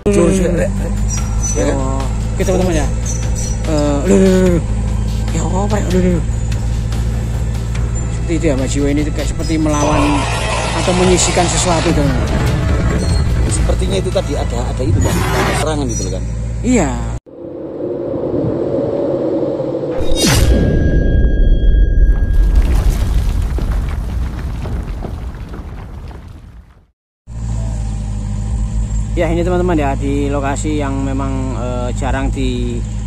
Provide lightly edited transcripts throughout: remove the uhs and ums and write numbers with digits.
Ya, oke teman-teman ya. Ya apa ya? Seperti itu ya Mbak Jiwo, ini kayak seperti melawan atau menyisikan sesuatu teman. Sepertinya itu tadi ada itu Bang, serangan gitu kan. Iya. Ya ini teman-teman ya, di lokasi yang memang jarang dijangkau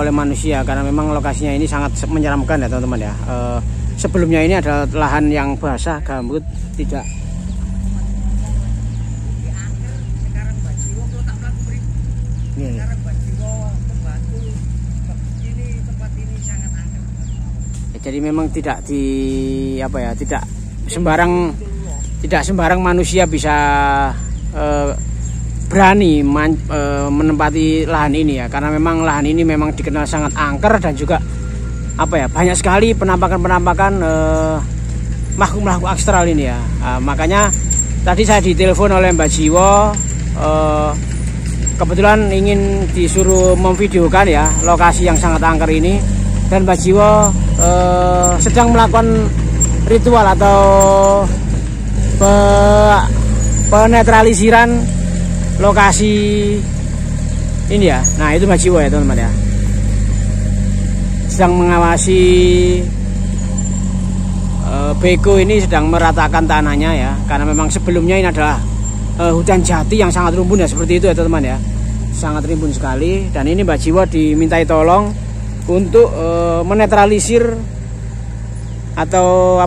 oleh manusia karena memang lokasinya ini sangat menyeramkan ya teman-teman ya. Sebelumnya ini adalah lahan yang basah, gambut, tidak. Ya, jadi memang tidak tidak sembarang manusia bisa berani menempati lahan ini ya, karena memang lahan ini memang dikenal sangat angker dan juga banyak sekali penampakan makhluk-makhluk astral ini ya. Makanya tadi saya ditelepon oleh Mbak Jiwo, kebetulan ingin disuruh memvideokan ya lokasi yang sangat angker ini, dan Mbak Jiwo sedang melakukan ritual atau penetralisiran lokasi ini ya. Nah itu Mbak Jiwo ya teman-teman ya, sedang mengawasi beko ini sedang meratakan tanahnya ya, karena memang sebelumnya ini adalah hutan jati yang sangat rimbun ya, seperti itu ya teman-teman ya, sangat rimbun sekali. Dan ini Mbak Jiwo dimintai tolong untuk menetralisir atau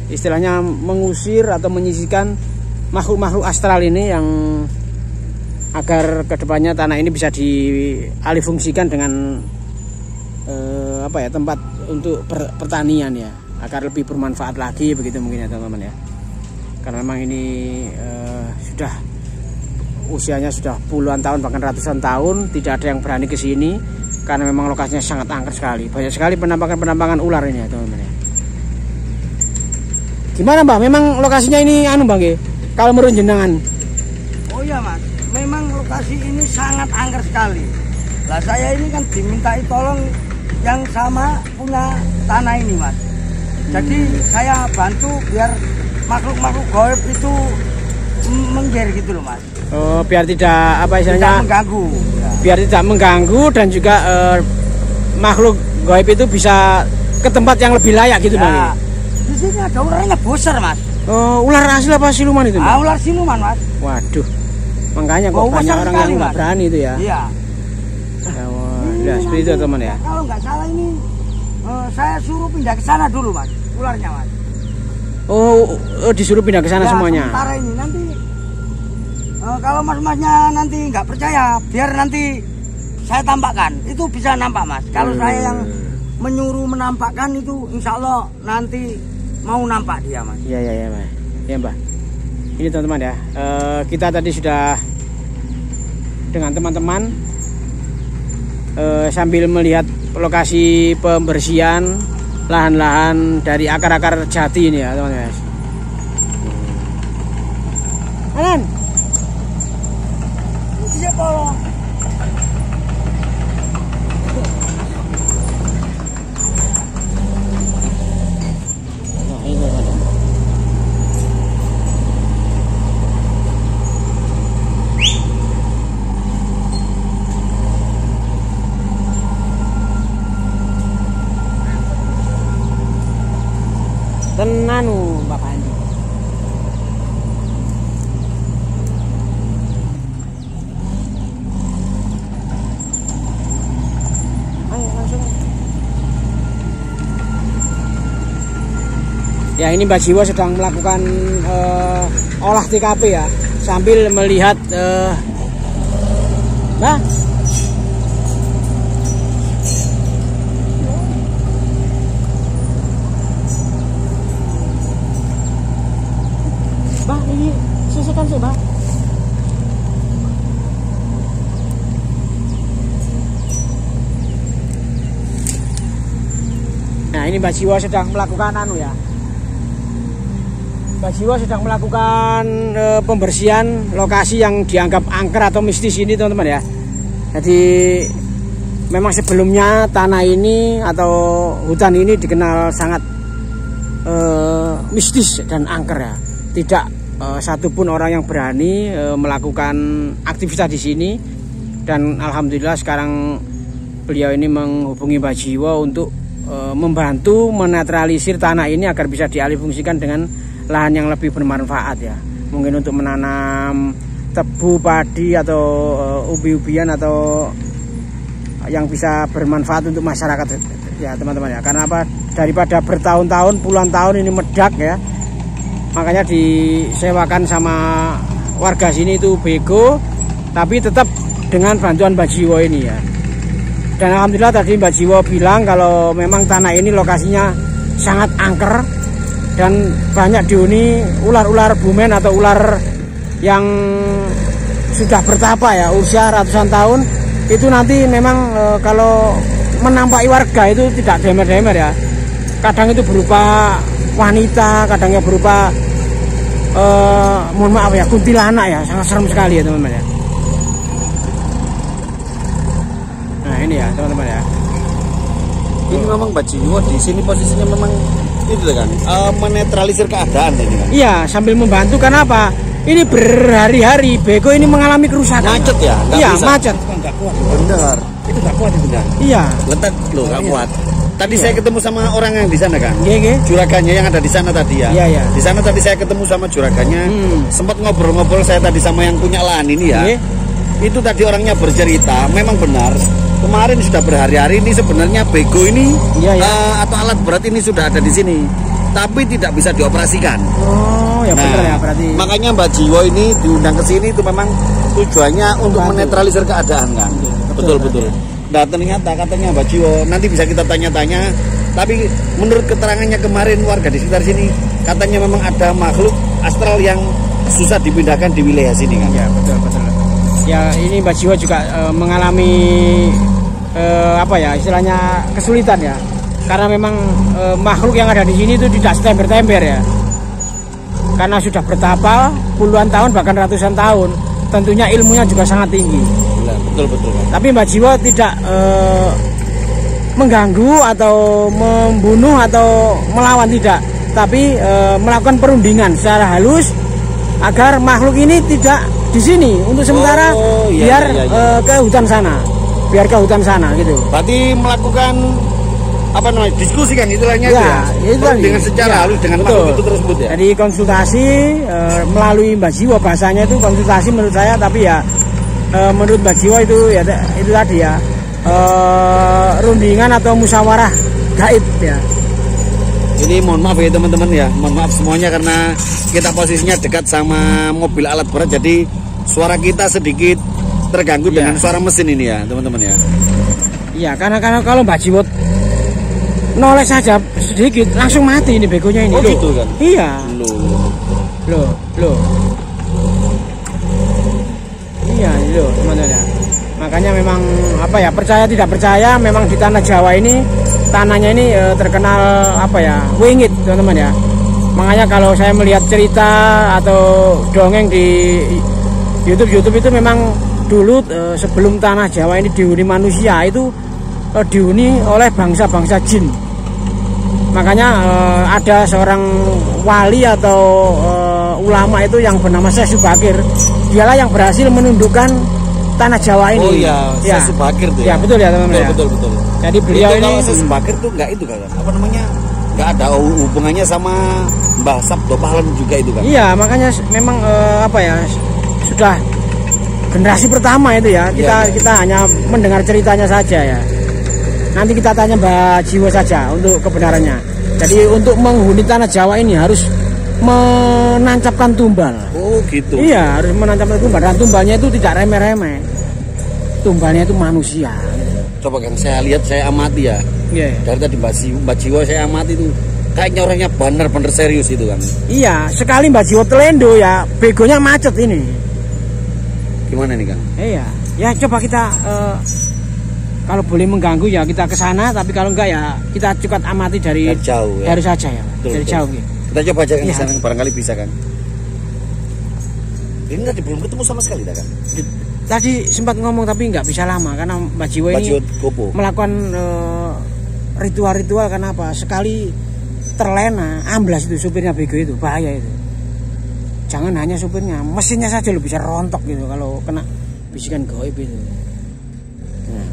istilahnya mengusir atau menyisihkan makhluk-makhluk astral ini, yang agar kedepannya tanah ini bisa dialihfungsikan dengan tempat untuk pertanian ya, agar lebih bermanfaat lagi, begitu mungkin ya teman-teman ya. Karena memang ini sudah usianya sudah puluhan tahun bahkan ratusan tahun tidak ada yang berani ke sini, karena memang lokasinya sangat angker sekali. Banyak sekali penampakan ular ini ya teman-teman ya. Gimana Mbak? Memang lokasinya ini Bang ya? Kalau menurut jenengan? Oh iya Mas, memang lokasi ini sangat angker sekali. Lah saya ini kan dimintai tolong yang sama punya tanah ini Mas. Jadi saya bantu biar makhluk-makhluk gaib itu menggir gitu loh Mas. Oh, biar tidak tidak mengganggu. Ya. Biar tidak mengganggu dan juga makhluk gaib itu bisa ke tempat yang lebih layak gitu Bang ya. Di sini ada ularnya besar Mas. Oh, ular asli apa siluman itu Bang? Ular siluman Mas. Waduh. Makanya kok banyak orang yang nggak berani itu ya. Iya. Ya, seperti itu teman ya. Kalau nggak salah ini saya suruh pindah ke sana dulu Mas, ularnya Mas. Oh, disuruh pindah ke sana ya, semuanya. Sementara ini nanti kalau mas-masnya nanti nggak percaya, biar nanti saya tampakkan. Itu bisa nampak Mas. Kalau saya yang menyuruh menampakkan itu, insya Allah nanti mau nampak dia Mas. Iya Mbak. Ya Mbak. Ini teman-teman ya. Kita tadi sudah dengan teman-teman sambil melihat lokasi pembersihan lahan-lahan dari akar-akar jati ini ya teman-teman. Alan. Siapa? Nah, ini teman-teman. Tenanu Mbak Panji. Ayo langsung. Ya ini Mbak Jiwo sedang melakukan olah TKP ya, sambil melihat Mbak. Mbak, ini sisihkan sih, Mbak. Nah, ini Mbak Jiwo sedang melakukan ya. Mbak Jiwo sedang melakukan pembersihan lokasi yang dianggap angker atau mistis ini teman-teman ya. Jadi memang sebelumnya tanah ini atau hutan ini dikenal sangat mistis dan angker ya. Tidak satupun orang yang berani melakukan aktivitas di sini. Dan alhamdulillah sekarang beliau ini menghubungi Mbak Jiwo untuk membantu menetralisir tanah ini agar bisa dialihfungsikan dengan lahan yang lebih bermanfaat ya. Mungkin untuk menanam tebu, padi atau ubi-ubian atau yang bisa bermanfaat untuk masyarakat ya teman-teman ya. Karena apa? Daripada bertahun-tahun, puluhan tahun ini medak ya. Makanya disewakan sama warga sini itu bego, tapi tetap dengan bantuan Mbak Jiwo ini ya. Dan alhamdulillah tadi Mbak Jiwo bilang kalau memang tanah ini lokasinya sangat angker dan banyak dihuni ular-ular bumen atau ular yang sudah bertapa ya, usia ratusan tahun. Itu nanti memang kalau menampaki warga itu tidak demer-demer ya. Kadang itu berupa wanita, kadangnya berupa mohon maaf ya, kuntilanak ya, sangat serem sekali ya teman-teman ya. Nah ini ya teman-teman ya. Ini memang Mbak Jiwo di sini posisinya memang itu kan menetralisir keadaan ini kan. Iya, sambil membantu. Karena apa? Ini berhari-hari bego ini mengalami kerusakan. Macet ya? Iya, bisa. macet. Nggak kuat. Benar. Itu nggak kuat itu kan? Iya. Letak loh, nggak kuat. Tadi saya ketemu sama orang yang di sana kan. Iya. Juragannya yang ada di sana tadi ya. Iya. Di sana tadi saya ketemu sama juragannya. Sempat ngobrol-ngobrol saya tadi sama yang punya lahan ini ya. Itu tadi orangnya bercerita, memang benar. Kemarin sudah berhari-hari ini sebenarnya bego ini atau alat berat ini sudah ada di sini, tapi tidak bisa dioperasikan. Oh ya benar ya berarti. Makanya Mbak Jiwo ini diundang ke sini itu memang tujuannya untuk menetralisir keadaan kan. Betul. Nah ternyata katanya Mbak Jiwo nanti bisa kita tanya-tanya. Tapi menurut keterangannya kemarin warga di sekitar sini katanya memang ada makhluk astral yang susah dipindahkan di wilayah sini kan. Ya betul. Ya ini Mbak Jiwo juga mengalami apa ya istilahnya kesulitan ya, karena memang makhluk yang ada di sini itu tidak setember-tember ya, karena sudah bertapa puluhan tahun bahkan ratusan tahun, tentunya ilmunya juga sangat tinggi. Betul. Tapi Mbak Jiwo tidak mengganggu atau membunuh atau melawan, tidak, tapi melakukan perundingan secara halus agar makhluk ini tidak di sini untuk sementara biar ke hutan sana gitu. Berarti melakukan apa namanya diskusi kan istilahnya ya, itu dengan secara halus dengan makhluk itu tersebut ya. Jadi konsultasi melalui Mbak Jiwo, bahasanya itu konsultasi menurut saya, tapi ya menurut Mbak Jiwo itu ya itu tadi ya rundingan atau musyawarah gaib ya. Ini mohon maaf ya teman-teman ya, mohon maaf semuanya karena kita posisinya dekat sama mobil alat berat, jadi suara kita sedikit terganggu dengan suara mesin ini ya teman-teman ya. Iya, karena kalau Mbak Jiwo noleh saja sedikit langsung mati ini begonya ini. Oh gitu kan? Iya. Loh. Iya teman-teman ya. Makanya memang apa ya, percaya tidak percaya, memang di tanah Jawa ini tanahnya ini terkenal apa ya, wingit teman-teman ya. Makanya kalau saya melihat cerita atau dongeng di YouTube itu memang dulu sebelum tanah Jawa ini dihuni manusia itu dihuni oleh bangsa-bangsa jin. Makanya ada seorang wali atau ulama itu yang bernama Syekh Subakir. Dialah yang berhasil menundukkan tanah Jawa ini. Oh iya, Syekh Subakir tuh ya. Ya betul ya teman-teman. Betul. Jadi beliau ini Syekh Subakir tuh enggak itu kan? Apa namanya? Enggak ada hubungannya sama Mbah Sabdo Pahlawan juga itu kan? Iya, makanya memang apa ya, sudah generasi pertama itu ya. Kita hanya mendengar ceritanya saja ya. Nanti kita tanya Mbak Jiwo saja untuk kebenarannya. Jadi untuk menghuni tanah Jawa ini harus menancapkan tumbal. Oh gitu. Iya, harus menancapkan tumbal, dan tumbalnya itu tidak remeh-remeh. Tumbalnya itu manusia. Coba kan saya lihat, saya amati ya. Dari tadi Mbak Jiwo saya amati itu kayaknya orangnya benar-benar serius itu kan. Iya, sekali Mbak Jiwo telendo ya, begonya macet ini. Gimana nih Kang? Iya, ya coba kita kalau boleh mengganggu ya kita ke sana, tapi kalau enggak ya kita cukup amati dari jauh ya. Dari saja ya. Dari jauh gitu. Kita coba aja Kang, Iya. sana barangkali bisa Kang. Ini tadi belum ketemu sama sekali dah Kang. Tadi sempat ngomong tapi nggak bisa lama karena Mbak Jiwo Mbak ini Jiwo Gopo. melakukan ritual-ritual. Kenapa? Sekali terlena, amblas itu supirnya bego itu, bahaya itu. Jangan hanya supirnya, mesinnya saja lo bisa rontok gitu kalau kena bisikan gaib itu. Nah,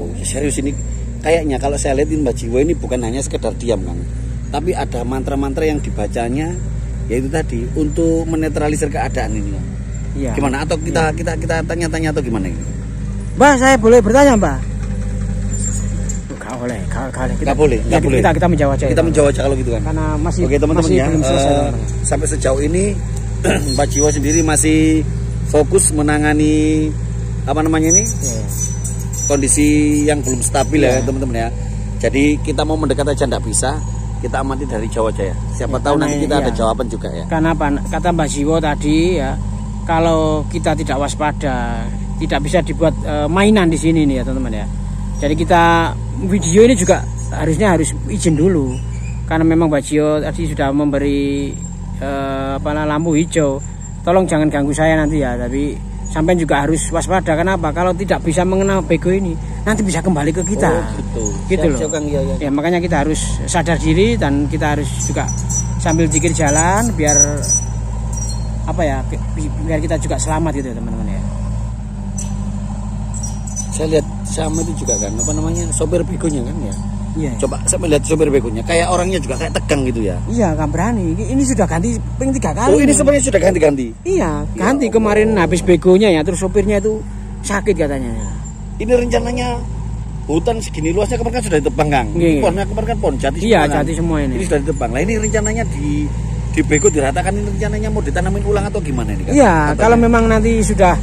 Oh, serius ini kayaknya kalau saya lihat Mbak Jiwo ini bukan hanya sekedar diam Kang, tapi ada mantra-mantra yang dibacanya, yaitu tadi untuk menetralisir keadaan ini. Kang. iya. Gimana? Atau kita tanya-tanya atau gimana ini? Mbak, saya boleh bertanya, Mbak? Gak boleh, gak boleh. Nggak boleh, nggak boleh. Kita menjawab aja. Kita menjawab aja kalau gitu kan. Karena masih Oke teman-teman masih ya, belum selesai. teman-teman. sampai sejauh ini Mbak Jiwo sendiri masih fokus menangani apa namanya ini Iya. kondisi yang belum stabil Iya. ya teman-teman ya. Jadi kita mau mendekat aja nggak bisa, kita amati dari jauh aja ya. Siapa Ya, tahu karena nanti kita iya. ada jawaban juga ya. Karena apa? Kata Mbak Jiwo tadi ya, kalau kita tidak waspada, tidak bisa dibuat mainan di sini nih ya teman-teman ya. Jadi kita video ini juga harus izin dulu, karena memang Mbak Jiwo tadi sudah memberi lampu hijau. Tolong jangan ganggu saya nanti ya, tapi sampai juga harus waspada. Kenapa? Kalau tidak bisa mengenal bego ini, nanti bisa kembali ke kita. Oh, gitu. Gitu loh. Siap, Kang, iya. Ya makanya kita harus sadar diri dan kita harus juga sambil zikir jalan biar apa ya, biar kita juga selamat gitu ya teman-teman ya. Saya lihat sama itu juga kan, apa namanya, sopir begonya kan ya. Iya. Coba saya melihat sopir begonya, kayak orangnya juga kayak tegang gitu ya. Iya, nggak berani. Ini sudah ganti ping 3 kali. Oh ini sebenarnya sudah ganti-ganti. Iya, ganti Ya kemarin habis begonya ya, terus sopirnya itu sakit katanya. Ini rencananya hutan segini luasnya kemarin kan sudah ditebang Kang. Iya. Pohonnya kemarin kan pohon jati Iya, semua, kan? jati semua ini. Ini sudah ditebang. Lah ini rencananya di bego diratakan, ini rencananya mau ditanamin ulang atau gimana ini Kang? Iya, Katanya. kalau memang nanti sudah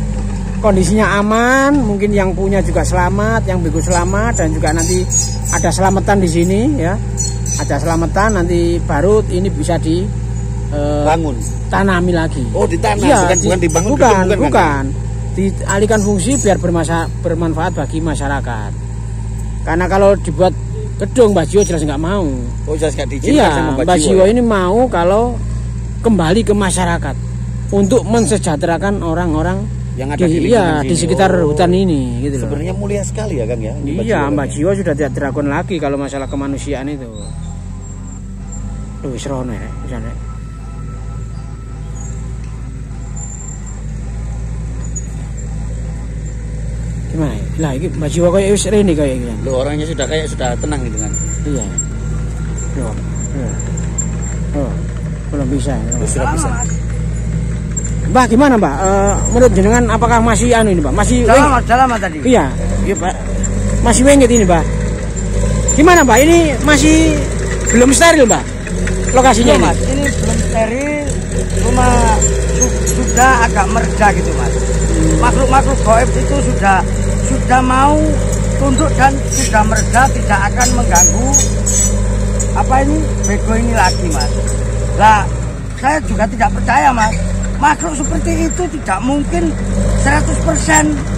kondisinya aman, mungkin yang punya juga selamat, yang bego selamat, dan juga nanti ada selamatan di sini ya. Ada selamatan, nanti baru ini bisa bangun. tanami lagi. Oh, ditanam, Iya, bukan dibangun, bukan, bukan, bukan. Dialihkan fungsi biar bermanfaat bagi masyarakat. Karena kalau dibuat gedung, Mbak Jiwo jelas nggak mau. Oh, jelas nggak diizinkan sama Iya, Mbak ya? Jiwo ini mau kalau kembali ke masyarakat untuk mensejahterakan orang-orang yang ada di di lingkungan sini. sekitar Oh, hutan ini gitu loh. Sebenarnya mulia sekali ya Kang ya. ini Iya, Mbak ya. Jiwo sudah tidak diragukan lagi kalau masalah kemanusiaan itu. Tuh wis rono ya, wis ana. Gimana? Lah iki Mbak Jiwo kayak wis rene kayak iki. Loh, orangnya sudah tenang gitu kan. Iya. Loh. Oh, belum bisa. Sudah bisa. Mbak gimana Mbak? Menurut jenengan apakah masih anu ini Mbak? Masih Dalam tadi. Iya, iya Pak. Masih wengit ini Mbak. Gimana Mbak? Ini masih belum steril Mbak? Lokasinya Iya, ini? Mas, ini belum steril, cuma sudah agak mereda gitu Mas. Makhluk-makhluk gaib itu sudah mau tunduk dan sudah mereda, tidak akan mengganggu apa ini bego ini lagi Mas. Lah saya juga tidak percaya Mas, makhluk seperti itu tidak mungkin 100%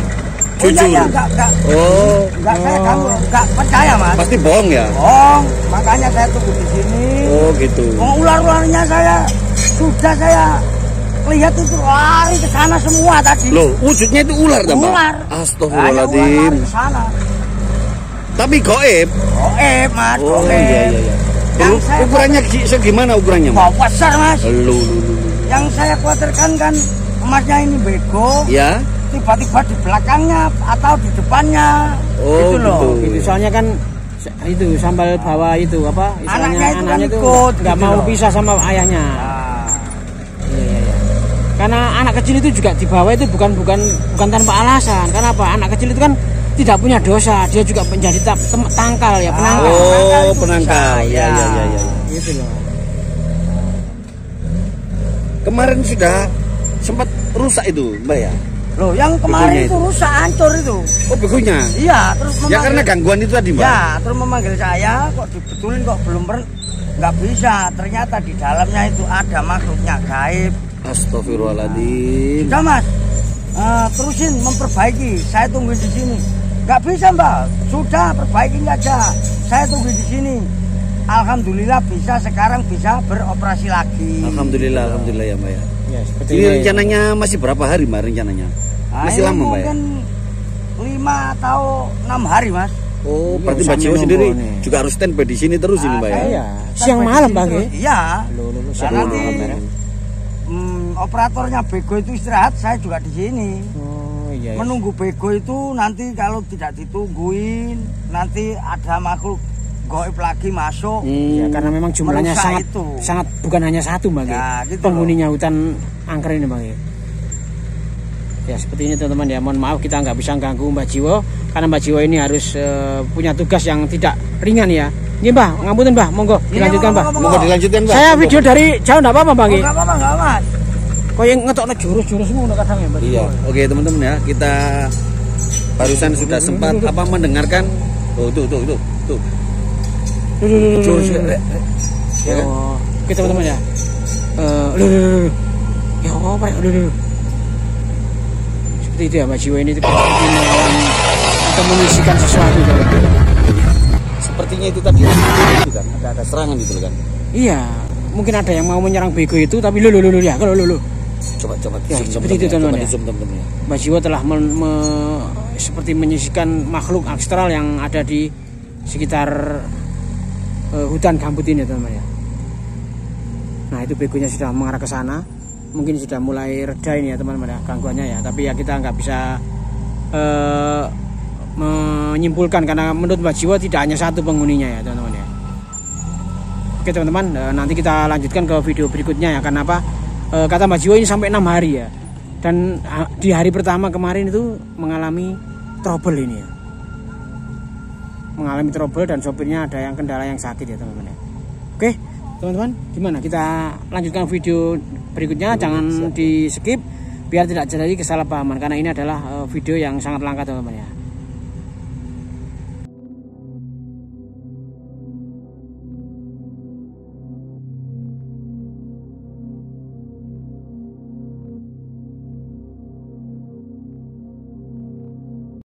Jujur. Iya, enggak Oh, saya enggak percaya Mas. pasti bohong ya. Bohong, makanya saya tunggu di sini. Oh gitu. Ular-ularnya saya lihat itu lari ke sana semua tadi. Loh, wujudnya itu ular tak, Pak? Ular. Astagfirullahaladzim. Ular lari ke sana. Tapi goib. Mas, Oh goib. iya. Yang saya Ukurannya segimana ukurannya, Mas? mau besar Mas. Lu. Yang saya khawatirkan kan emasnya ini bego, Ya. tiba-tiba di belakangnya atau di depannya. Oh, gitu loh. gitu. Itu soalnya kan itu sambal bawa itu apa? Istilahnya Anaknya itu kan itu ikut, nggak gitu mau loh. pisah sama ayahnya. Nah, Iya. Karena anak kecil itu juga dibawa itu bukan tanpa alasan. Karena apa? Anak kecil itu kan tidak punya dosa, dia juga menjadi tangkal ya, penangkal. Oh, itu penangkal. bisa, Ya. Gitu loh. Kemarin sudah sempat rusak itu, Mbak ya? Loh, yang kemarin Begonya itu itu. rusak, hancur itu. Oh, begonya. Iya, terus Ya karena gangguan itu tadi, Mbak. Ya, terus memanggil saya, kok dibetulin kok belum nggak bisa. Ternyata di dalamnya itu ada makhluknya gaib. Astagfirullahaladzim. Sudah Mas, terusin memperbaiki. Saya tunggu di sini. Nggak bisa Mbak, sudah perbaiki aja. Saya tunggu di sini. alhamdulillah sekarang bisa beroperasi lagi. Alhamdulillah ya Mbak ya. Ya, seperti Ini ini. rencananya masih berapa hari Mbak rencananya? Masih lama Mbak ya? Mungkin 5 atau 6 hari Mas. Oh, Iya, berarti Mbak sampai Jiwo sendiri nunggu nih. juga harus standby di sini terus ini Mbak ya? Iya, siang malam Bang. Iya. Loh, Dan nanti operatornya Bego itu istirahat, saya juga di sini. Oh iya. Menunggu Bego itu nanti kalau tidak ditungguin, nanti ada makhluk goib lagi masuk. Ya, karena memang jumlahnya Merusak sangat bukan hanya satu Bang. Ya, gitu penghuninya hutan angker ini Bang. Ya seperti ini teman-teman ya. Mohon maaf kita nggak bisa ganggu Mbak Jiwo karena Mbak Jiwo ini harus punya tugas yang tidak ringan ya. Ini Mbak, ngapunten Mbak, monggo dilanjutkan Mbak. Monggo dilanjutkan Mbak. Saya video dari jauh enggak apa-apa Bang. Enggak apa-apa, enggak Mas. Kok yang ngetokno jurus-jurus ngono kadang ya Mbak. Iya. Oke teman-teman ya, kita barusan sudah sempat mendengarkan. Oh tuh. Jurus. Ya kan? Oh, oke teman-teman ya. Ya apa ya? Seperti itu ya Mbak Jiwo ini seperti melawan atau mengisikan sesuatu teman-teman. Sepertinya itu tadi itu kan ada serangan gitu kan. Iya, mungkin ada yang mau menyerang Bego itu tapi lu ya, kalau lu. Coba Ya, seperti itu teman-teman ya. Ya. Mbak Jiwo telah seperti menyisikan makhluk astral yang ada di sekitar hutan gambut ini teman-teman ya. Nah, itu begonya sudah mengarah ke sana. Mungkin sudah mulai reda ini ya teman-teman ya gangguannya ya. Tapi ya kita nggak bisa menyimpulkan karena menurut Mbak Jiwo tidak hanya satu penghuninya ya teman-teman ya. Oke teman-teman, nanti kita lanjutkan ke video berikutnya ya. Karena apa? Kata Mbak Jiwo ini sampai 6 hari ya. Dan di hari pertama kemarin itu mengalami trouble ini ya. Mengalami trouble dan sopirnya ada yang kendala yang sakit ya teman-teman ya. Oke teman-teman, gimana kita lanjutkan video berikutnya? Jangan di skip biar tidak terjadi kesalahpahaman karena ini adalah video yang sangat langka teman-teman ya.